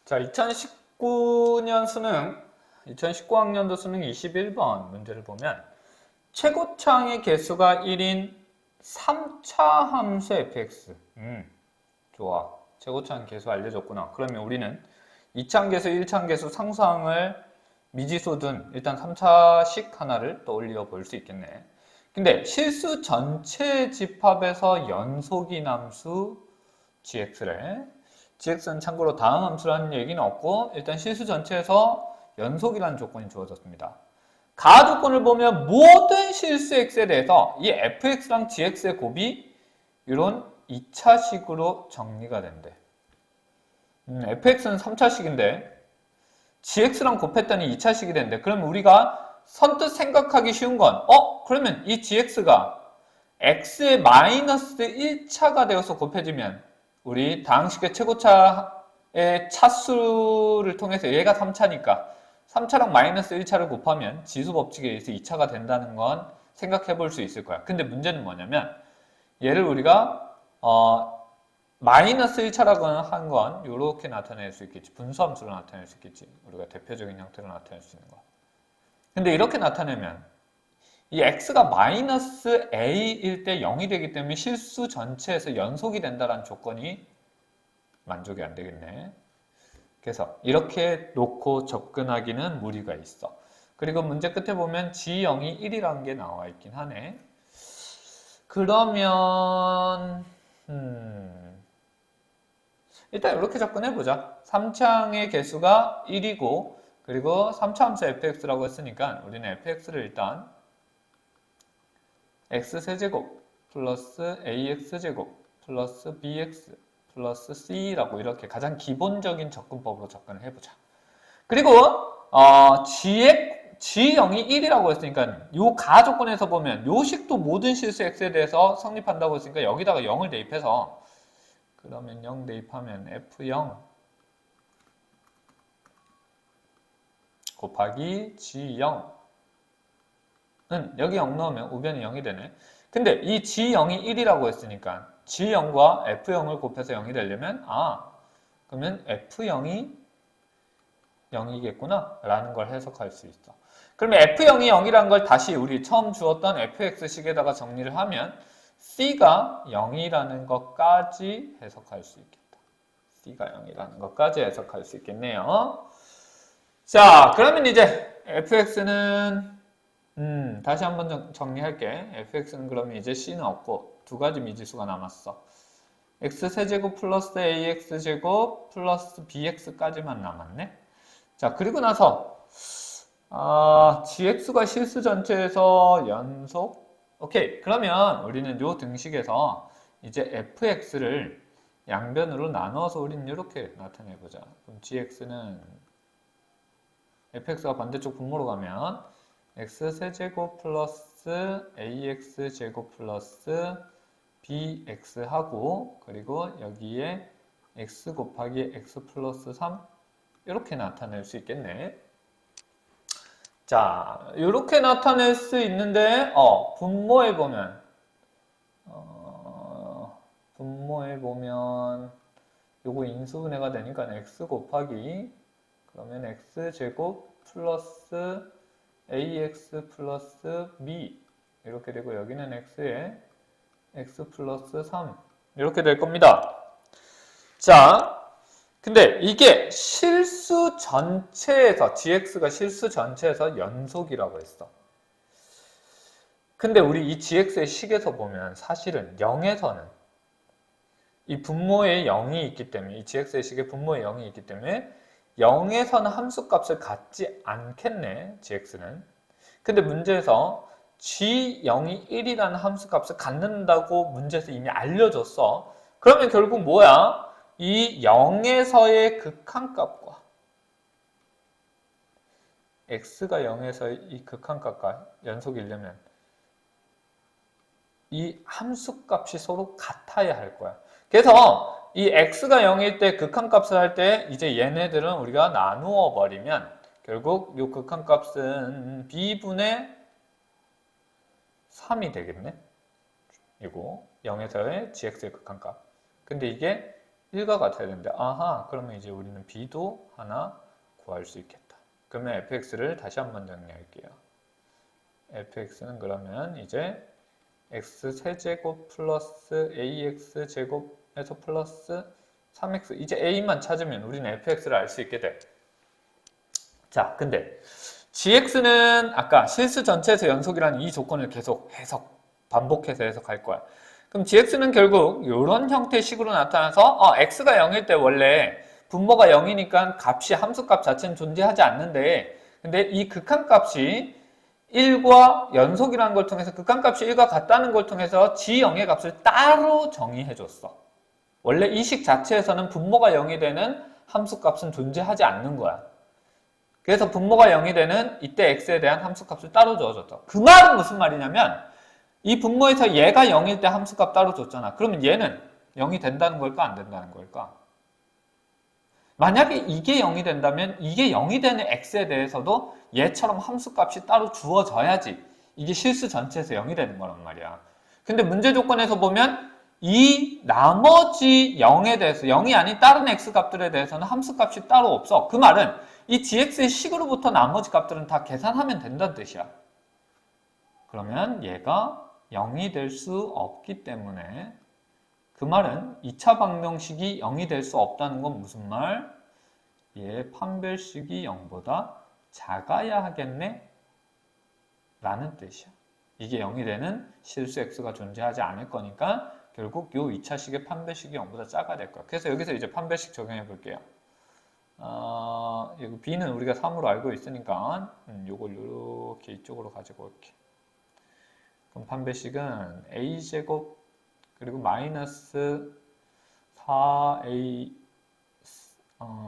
자, 2019년 수능, 2019학년도 수능 21번 문제를 보면 최고창의 개수가 1인 3차 함수 fx. 좋아. 최고창 개수 알려줬구나. 그러면 우리는 2차 개수, 1차 개수 상수항을 미지수든 일단 3차식 하나를 떠올려 볼 수 있겠네. 근데 실수 전체 집합에서 연속인 함수 gx래. gx는 참고로 다음 함수라는 얘기는 없고 일단 실수 전체에서 연속이라는 조건이 주어졌습니다. 가하 조건을 보면 모든 실수 x에 대해서 이 fx랑 gx의 곱이 이런 2차식으로 정리가 된대. fx는 3차식인데 gx랑 곱했더니 2차식이 된대. 그러면 우리가 선뜻 생각하기 쉬운 건 그러면 이 gx가 x의 마이너스 1차가 되어서 곱해지면 우리 다항식의 최고차의 차수를 통해서 얘가 3차니까 3차랑 마이너스 1차를 곱하면 지수 법칙에 의해서 2차가 된다는 건 생각해 볼 수 있을 거야. 근데 문제는 뭐냐면 얘를 우리가 마이너스 1차라고 한 건 이렇게 나타낼 수 있겠지. 분수함수로 나타낼 수 있겠지. 우리가 대표적인 형태로 나타낼 수 있는 거. 근데 이렇게 나타내면 이 x가 마이너스 a일 때 0이 되기 때문에 실수 전체에서 연속이 된다는 조건이 만족이 안 되겠네. 그래서 이렇게 놓고 접근하기는 무리가 있어. 그리고 문제 끝에 보면 g0이 1이라는 게 나와 있긴 하네. 그러면 일단 이렇게 접근해보자. 3차항의 개수가 1이고 그리고 3차 함수 fx라고 했으니까 우리는 fx를 일단 x세제곱 플러스 ax제곱 플러스 bx 플러스 c라고 이렇게 가장 기본적인 접근법으로 접근을 해보자. 그리고 g0이 1이라고 했으니까 요 가하 조건에서 보면 요 식도 모든 실수 x에 대해서 성립한다고 했으니까 여기다가 0을 대입해서 그러면 0 대입하면 f0 곱하기 g0 여기 0 넣으면 우변이 0이 되네. 근데 이 g0이 1이라고 했으니까 g0과 f0을 곱해서 0이 되려면 그러면 f0이 0이겠구나 라는 걸 해석할 수 있어. 그러면 f0이 0이라는 걸 다시 우리 처음 주었던 fx식에다가 정리를 하면 c가 0이라는 것까지 해석할 수 있겠다. c가 0이라는 것까지 해석할 수 있겠네요. 자, 그러면 이제 fx는 다시 한번 정리할게. fx는 그러면 이제 c는 없고 두 가지 미지수가 남았어. x세제곱 플러스 ax제곱 플러스 bx까지만 남았네. 자, 그리고 나서 gx가 실수 전체에서 연속? 오케이. 그러면 우리는 요 등식에서 이제 fx를 양변으로 나눠서 우리는 이렇게 나타내보자. 그럼 gx는 fx가 반대쪽 분모로 가면 x세제곱 플러스 ax제곱 플러스 bx하고 그리고 여기에 x 곱하기 x 플러스 3 이렇게 나타낼 수 있겠네. 자, 이렇게 나타낼 수 있는데 분모에 보면 요거 인수분해가 되니까 x 곱하기 그러면 x제곱 플러스 ax 플러스 b 이렇게 되고 여기는 x에 x 플러스 3 이렇게 될 겁니다. 자, 근데 이게 실수 전체에서 gx가 실수 전체에서 연속이라고 했어. 근데 우리 이 gx의 식에서 보면 사실은 0에서는 이 분모에 0이 있기 때문에 이 gx의 식에 분모에 0이 있기 때문에 0에서는 함수값을 갖지 않겠네, gx는. 근데 문제에서 g0이 1이라는 함수값을 갖는다고 문제에서 이미 알려줬어. 그러면 결국 뭐야? 이 0에서의 극한값과 x가 0에서의 이 극한값과 연속이려면 이 함수값이 서로 같아야 할 거야. 그래서 이 x가 0일 때 극한값을 할 때 이제 얘네들은 우리가 나누어 버리면 결국 이 극한값은 b분의 3이 되겠네. 이거 0에서의 gx의 극한값. 근데 이게 1과 같아야 되는데 아하 그러면 이제 우리는 b도 하나 구할 수 있겠다. 그러면 fx를 다시 한번 정리할게요. fx는 그러면 이제 x 세제곱 플러스 ax 제곱에서 플러스 3x 이제 a만 찾으면 우리는 fx를 알 수 있게 돼. 자, 근데 gx는 아까 실수 전체에서 연속이라는 이 조건을 계속 반복해서 해석할 거야. 그럼 gx는 결국 이런 형태의 식으로 나타나서 x가 0일 때 원래 분모가 0이니까 값이 함수값 자체는 존재하지 않는데 근데 이 극한값이 1과 연속이라는 걸 통해서 극한값이 1과 같다는 걸 통해서 g0의 값을 따로 정의해줬어. 원래 이 식 자체에서는 분모가 0이 되는 함수값은 존재하지 않는 거야. 그래서 분모가 0이 되는 이때 x에 대한 함수값을 따로 주어줬죠. 그 말은 무슨 말이냐면 이 분모에서 얘가 0일 때 함수값 따로 줬잖아. 그러면 얘는 0이 된다는 걸까 안 된다는 걸까? 만약에 이게 0이 된다면 이게 0이 되는 x에 대해서도 얘처럼 함수값이 따로 주어져야지 이게 실수 전체에서 0이 되는 거란 말이야. 근데 문제 조건에서 보면 이 나머지 0에 대해서 0이 아닌 다른 x값들에 대해서는 함수값이 따로 없어. 그 말은 이 gx의 식으로부터 나머지 값들은 다 계산하면 된다는 뜻이야. 그러면 얘가 0이 될 수 없기 때문에 그 말은 2차 방정식이 0이 될 수 없다는 건 무슨 말? 얘 판별식이 0보다 작아야 하겠네? 라는 뜻이야. 이게 0이 되는 실수 x가 존재하지 않을 거니까 결국 요 2차식의 판별식이 0보다 작아야 될 거야. 그래서 여기서 이제 판별식 적용해 볼게요. 여기 b는 우리가 3으로 알고 있으니까 요걸 이렇게 이쪽으로 가지고 올게. 그럼 판별식은 a제곱 그리고 마이너스 4a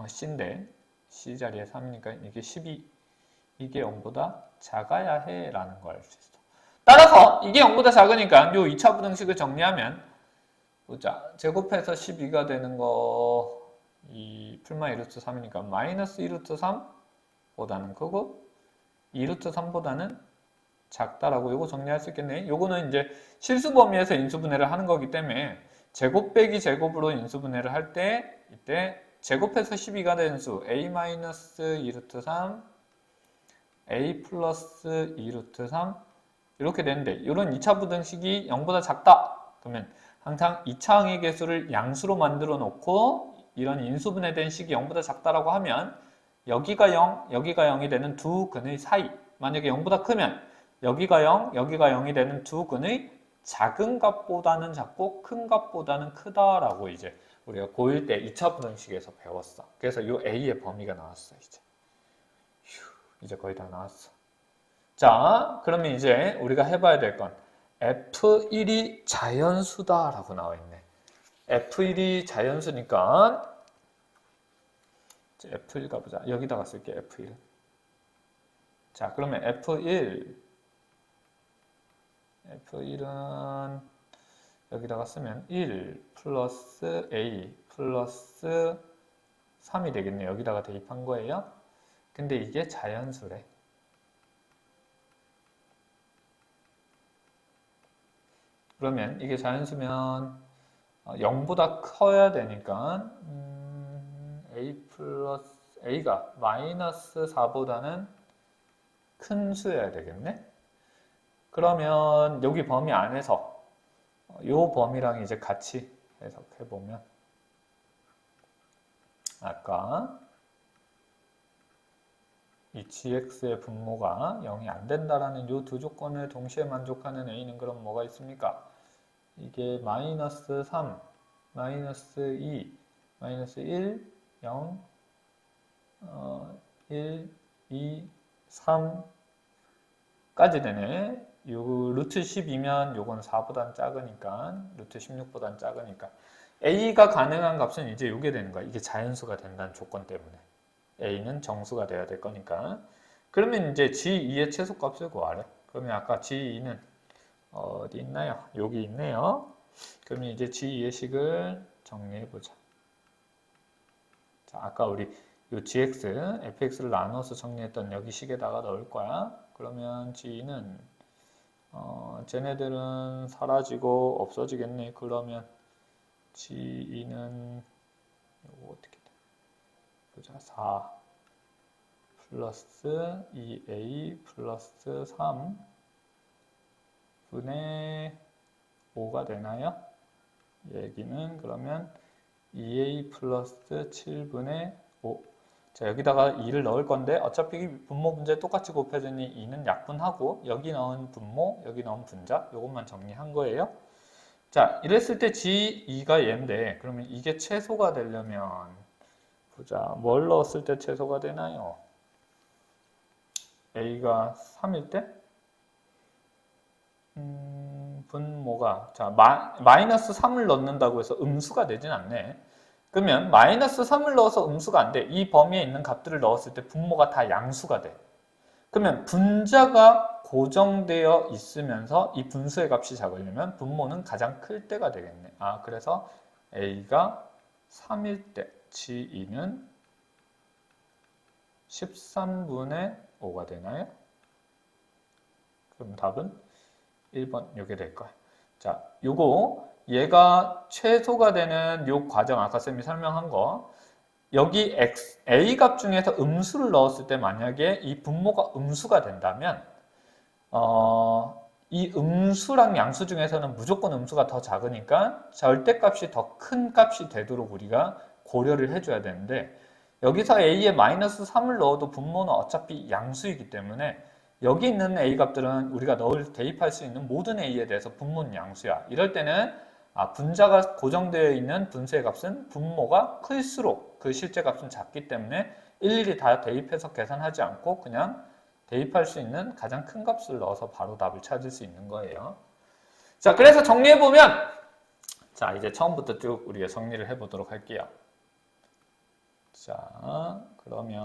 c인데 c 자리에 3이니까 이게 12 이게 0보다 작아야 해 라는 걸 알 수 있어. 따라서 이게 0보다 작으니까 요 2차 부등식을 정리하면 보자. 제곱해서 12가 되는 거 이 풀마 2루트 3이니까 마이너스 2루트 3보다는 크고 2루트 3보다는 작다라고 요거 정리할 수 있겠네. 요거는 이제 실수 범위에서 인수분해를 하는 거기 때문에 제곱 빼기 제곱으로 인수분해를 할 때 이때 제곱해서 12가 되는 수 a-2루트 3 a 플러스 2루트 3 이렇게 되는데 이런 2차 부등식이 0보다 작다. 그러면 항상 2차항의 개수를 양수로 만들어 놓고 이런 인수분해된 식이 0보다 작다라고 하면 여기가 0, 여기가 0이 되는 두 근의 사이 만약에 0보다 크면 여기가 0, 여기가 0이 되는 두 근의 작은 값보다는 작고 큰 값보다는 크다라고 이제 우리가 고1 때 2차 부등식에서 배웠어. 그래서 이 A의 범위가 나왔어. 이제 거의 다 나왔어. 자, 그러면 이제 우리가 해봐야 될 건 F1이 자연수다라고 나와 있네. F1이 자연수니까 F1 가보자. 여기다가 쓸게 F1. 자, 그러면 F1은 여기다가 쓰면 1 플러스 A 플러스 3이 되겠네. 여기다가 대입한 거예요. 근데 이게 자연수래. 그러면 이게 자연수면 0보다 커야 되니까 A 플러스 A가 마이너스 4보다는 큰 수여야 되겠네. 그러면 여기 범위 안에서 이 범위랑 이제 같이 해석해 보면 아까 이 gx의 분모가 0이 안 된다라는 이 두 조건을 동시에 만족하는 a는 그럼 뭐가 있습니까? 이게 마이너스 3, 마이너스 2, 마이너스 1, 0, 1, 2, 3까지 되네. 요 루트 12면 요건 4보단 작으니까 루트 16보단 작으니까 a가 가능한 값은 이제 요게 되는 거야. 이게 자연수가 된다는 조건 때문에 a는 정수가 돼야 될 거니까. 그러면 이제 g2의 최소값을 구하래. 그러면 아까 g2는 어디 있나요? 여기 있네요. 그러면 이제 g2의 식을 정리해 보자. 자, 아까 우리 요 gx, fx를 나눠서 정리했던 여기 식에다가 넣을 거야. 그러면 g는 쟤네들은 사라지고 없어지겠네. 그러면 g는 이거 어떻게 돼? 보자. 4 플러스 2a 플러스 3 분의 5가 되나요? 얘기는 그러면 2a 플러스 7분의 5. 자, 여기다가 2를 넣을 건데 어차피 분모 분자에 똑같이 곱해주니 2는 약분하고 여기 넣은 분모, 여기 넣은 분자 이것만 정리한 거예요. 자, 이랬을 때 G2가 얘인데 그러면 이게 최소가 되려면 보자. 뭘 넣었을 때 최소가 되나요? A가 3일 때? 분모가 자 마이너스 3을 넣는다고 해서 음수가 되진 않네. 그러면 마이너스 3을 넣어서 음수가 안 돼. 이 범위에 있는 값들을 넣었을 때 분모가 다 양수가 돼. 그러면 분자가 고정되어 있으면서 이 분수의 값이 작으려면 분모는 가장 클 때가 되겠네. 아, 그래서 A가 3일 때 G2는 13분의 5가 되나요? 그럼 답은 1번 이게 될 거야. 자, 요거 얘가 최소가 되는 요 과정 아까 쌤이 설명한 거 여기 A 값 중에서 음수를 넣었을 때 만약에 이 분모가 음수가 된다면 이 음수랑 양수 중에서는 무조건 음수가 더 작으니까 절대값이 더 큰 값이 되도록 우리가 고려를 해줘야 되는데 여기서 A에 마이너스 3을 넣어도 분모는 어차피 양수이기 때문에 여기 있는 A 값들은 우리가 대입할 수 있는 모든 A에 대해서 분모는 양수야. 이럴 때는 분자가 고정되어 있는 분수의 값은 분모가 클수록 그 실제 값은 작기 때문에 일일이 다 대입해서 계산하지 않고 그냥 대입할 수 있는 가장 큰 값을 넣어서 바로 답을 찾을 수 있는 거예요. 자, 그래서 정리해보면 자, 이제 처음부터 쭉 우리가 정리를 해보도록 할게요. 자, 그러면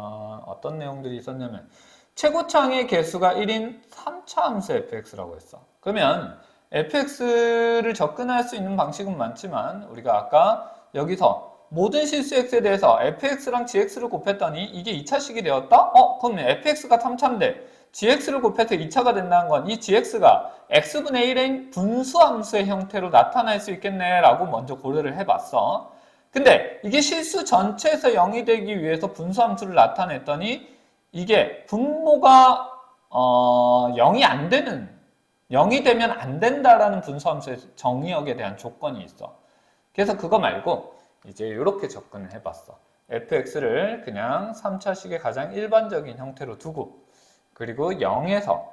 어떤 내용들이 있었냐면 최고창의 개수가 1인 3차 함수 fx라고 했어. 그러면 fx를 접근할 수 있는 방식은 많지만 우리가 아까 여기서 모든 실수 x에 대해서 fx랑 gx를 곱했더니 이게 2차식이 되었다? 그러면 fx가 3차인데 gx를 곱해서 2차가 된다는 건 이 gx가 x분의 1인 분수함수의 형태로 나타날 수 있겠네 라고 먼저 고려를 해봤어. 근데 이게 실수 전체에서 0이 되기 위해서 분수함수를 나타냈더니 이게 분모가 0이 안 되는 0이 되면 안 된다라는 분수함수의 정의역에 대한 조건이 있어. 그래서 그거 말고 이제 이렇게 접근을 해봤어. fx를 그냥 3차식의 가장 일반적인 형태로 두고 그리고 0에서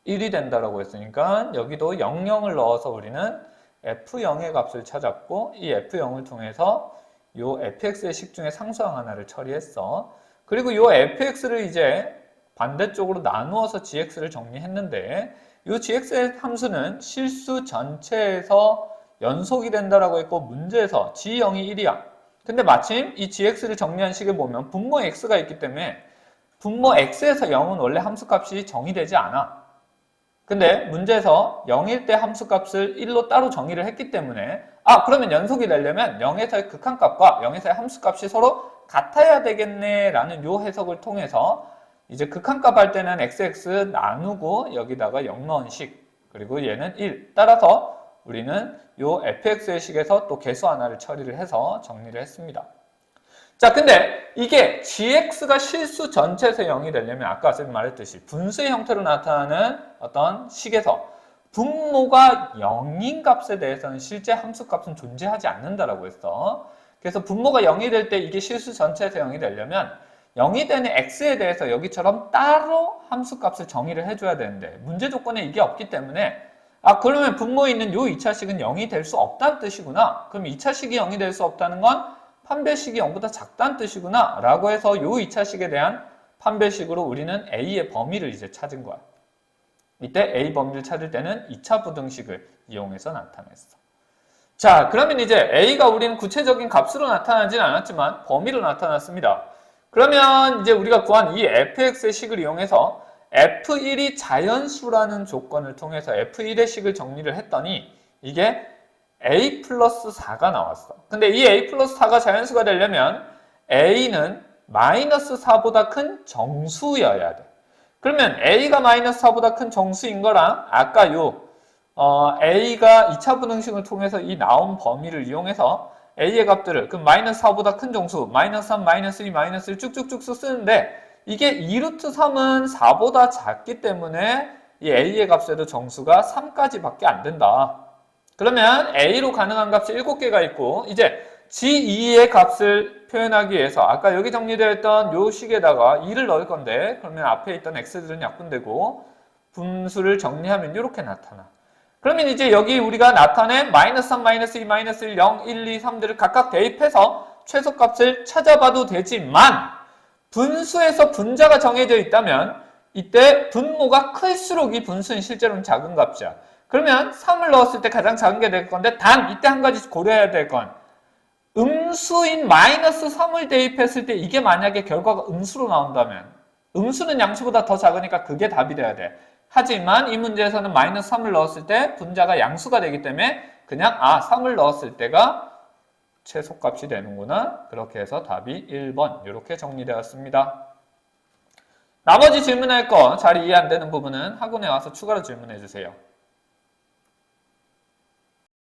1이 된다라고 했으니까 여기도 00을 넣어서 우리는 f0의 값을 찾았고 이 f0을 통해서 이 fx의 식 중에 상수항 하나를 처리했어. 그리고 이 fx를 이제 반대쪽으로 나누어서 gx를 정리했는데 이 gx의 함수는 실수 전체에서 연속이 된다라고 했고 문제에서 g0이 1이야. 근데 마침 이 gx를 정리한 식을 보면 분모 x가 있기 때문에 분모 x에서 0은 원래 함수값이 정의되지 않아. 근데 문제에서 0일 때 함수값을 1로 따로 정의를 했기 때문에 그러면 연속이 되려면 0에서의 극한값과 0에서의 함수값이 서로 같아야 되겠네 라는 요 해석을 통해서 이제 극한값 할 때는 xx 나누고 여기다가 0 넣은 식 그리고 얘는 1 따라서 우리는 요 fx의 식에서 또 개수 하나를 처리를 해서 정리를 했습니다. 자, 근데 이게 gx가 실수 전체에서 0이 되려면 아까 쌤이 말했듯이 분수의 형태로 나타나는 어떤 식에서 분모가 0인 값에 대해서는 실제 함수값은 존재하지 않는다라고 했어. 그래서 분모가 0이 될 때 이게 실수 전체에서 0이 되려면 0이 되는 x에 대해서 여기처럼 따로 함수값을 정의를 해줘야 되는데 문제 조건에 이게 없기 때문에 그러면 분모에 있는 요 2차식은 0이 될 수 없다는 뜻이구나. 그럼 2차식이 0이 될 수 없다는 건 판별식이 0보다 작다는 뜻이구나 라고 해서 요 2차식에 대한 판별식으로 우리는 A의 범위를 이제 찾은 거야. 이때 A 범위를 찾을 때는 2차 부등식을 이용해서 나타냈어. 자, 그러면 이제 A가 우리는 구체적인 값으로 나타나진 않았지만 범위로 나타났습니다. 그러면 이제 우리가 구한 이 fx의 식을 이용해서 f1이 자연수라는 조건을 통해서 f1의 식을 정리를 했더니 이게 a 플러스 4가 나왔어. 근데 이 a 플러스 4가 자연수가 되려면 a는 마이너스 4보다 큰 정수여야 돼. 그러면 a가 마이너스 4보다 큰 정수인 거랑 아까 요 a가 2차 분응식을 통해서 이 나온 범위를 이용해서 a의 값들을 그럼 마이너스 4보다 큰 정수 마이너스 3, 마이너스 2, 마이너스 1 쭉쭉쭉 쓰는데 이게 2루트 3은 4보다 작기 때문에 이 a의 값에도 정수가 3까지 밖에 안 된다. 그러면 a로 가능한 값이 7개가 있고 이제 g2의 값을 표현하기 위해서 아까 여기 정리되어 있던 요 식에다가 2를 넣을 건데 그러면 앞에 있던 x들은 약분되고 분수를 정리하면 이렇게 나타나. 그러면 이제 여기 우리가 나타낸 마이너스 3, 마이너스 2, 마이너스 1, 0, 1, 2, 3들을 각각 대입해서 최소값을 찾아봐도 되지만 분수에서 분자가 정해져 있다면 이때 분모가 클수록 이 분수는 실제로는 작은 값이야. 그러면 3을 넣었을 때 가장 작은 게 될 건데 단 이때 한 가지 고려해야 될 건 음수인 마이너스 3을 대입했을 때 이게 만약에 결과가 음수로 나온다면 음수는 양수보다 더 작으니까 그게 답이 돼야 돼. 하지만 이 문제에서는 마이너스 3을 넣었을 때 분자가 양수가 되기 때문에 그냥 3을 넣었을 때가 최소값이 되는구나. 그렇게 해서 답이 1번 이렇게 정리되었습니다. 나머지 질문할 거 잘 이해 안 되는 부분은 학원에 와서 추가로 질문해 주세요.